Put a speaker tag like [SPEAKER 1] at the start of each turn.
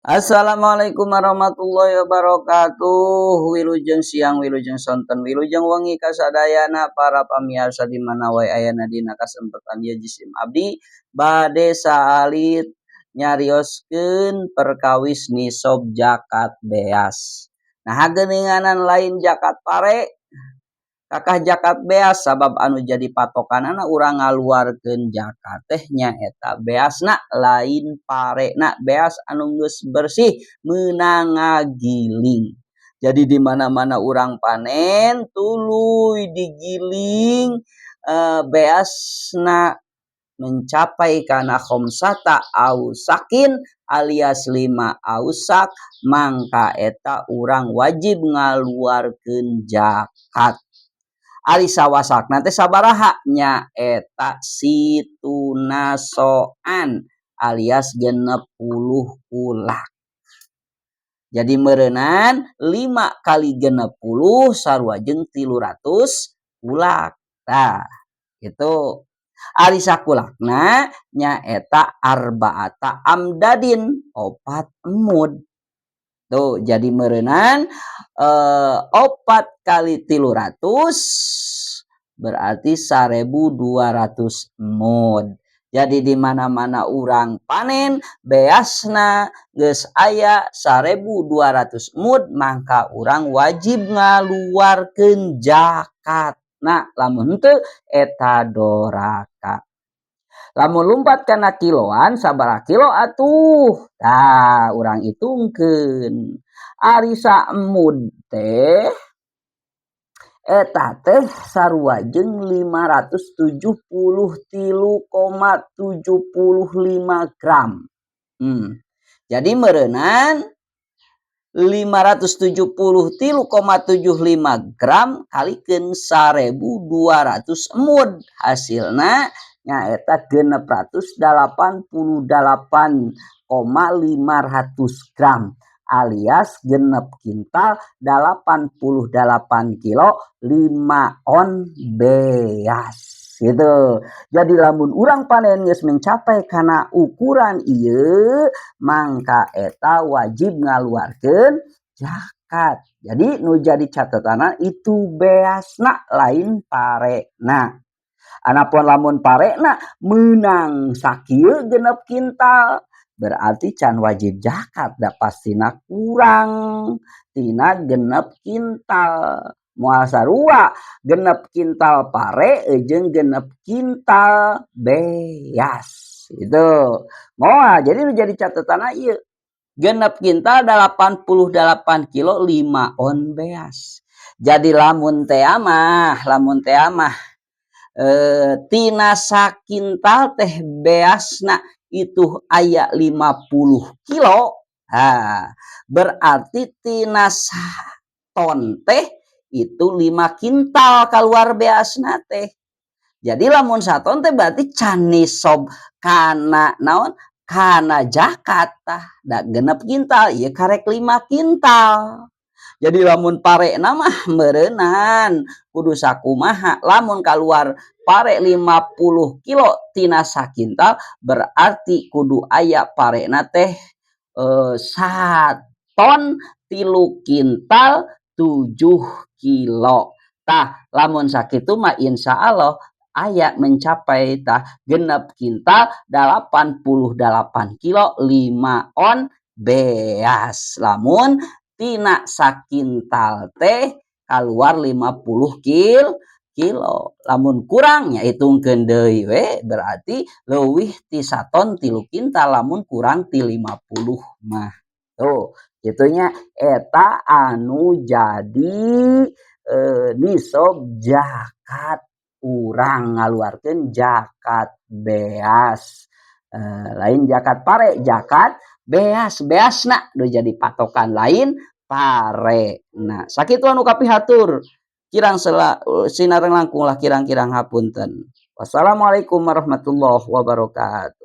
[SPEAKER 1] Assalamualaikum warahmatullahi wabarakatuh. Wilujeng siang, wilujeng sonten, wilujeng wengi kasadayana para pamirsa di mana wae ayana dina kasempatan ieu jisim abdi bade saalit nyarioskeun perkawis nisab zakat beas. Nah geuninganan lain zakat pare kakah zakat beas sabab anu jadi patokanana urang ngaluarkeun zakat teh nyaeta beasna lain parena beas anu geus bersih meunang ngagiling. Jadi di mana-mana urang panen tuluy digiling beasna mencapai kana khomsata ausakin alias 5 ausak mangka eta urang wajib ngaluarkeun zakat. Ari sawasakna teh sabaraha nyaeta situnasoan alias 60 kulak. Jadi meureunnan 5 kali 60 sarua jeung 300 kulak. Tah, gitu. Ari sakulakna nyaeta arba'ata amdadin, 4 emud. Tuh, jadi meureunnan 4 kali 300 berarti 1.200 emud. Jadi di mana-mana urang panen beasna geus aya 1.200 emud mangka urang wajib ngaluarkeun zakat. Nah, lamun henteu eta doraka. Lamun lumpat kana kiloan sabaraha kilo atuh? Tah, urang hitungkeun. Ari saemud teh eta teh sarua jeung 573,75 gram. Jadi meureunnan 573,75 gram kalikeun 1.200 emud. Hasilna nyaeta 688,500 gram alias genep kintal 88 kilo 5 on beas gitu. Jadi lamun urang panen geus mencapai kana ukuran ieu mangka eta wajib ngaluarkeun zakat. Jadi nu jadi catetana itu beasna lain parena. Anapun lamun parena meunang sakieu genep kintal berarti can wajib zakat da pastina kurang tina genep kintal. Moal sarua genep kintal pare jeung genep kintal beas. Itu. Moal jadi nu jadi catetana ieu. Genep kintal 88 kilo 5 on beas. Jadi lamun teh amah tina sakintal teh beasna itu aya 50 kilo. Berarti tina saton teh itu 5 kintal keluar beasna teh. Jadi lamun saton teh berarti can nisab kana naon? Kana zakat tah da genep kintal ieu karek 5 kintal. Jadi lamun parena mah meureunnan kudu sakumaha lamun kaluar pare 50 kilo tina sakintal berarti kudu aya parena teh 1 ton 3 kintal 7 kilo. Tah lamun sakitu mah insyaallah aya mencapai tah genep kintal 88 kilo 5 on beas. Lamun tina sakintal teh kaluar 50 kilo. Lamun kurang nya hitungkeun deui we berarti leuwih ti 1 ton 3 kintal lamun kurang ti 50 mah. Tuh, kitunya eta anu jadi nisab zakat urang ngaluarkeun zakat beas. Lain zakat pare, zakat beas. Beasna nu jadi patokan lain pare. Nah, sakitu anu kapihatur. Kirang sinareng langkung lah kirang-kirang hapunten. Wassalamualaikum warahmatullahi wabarakatuh.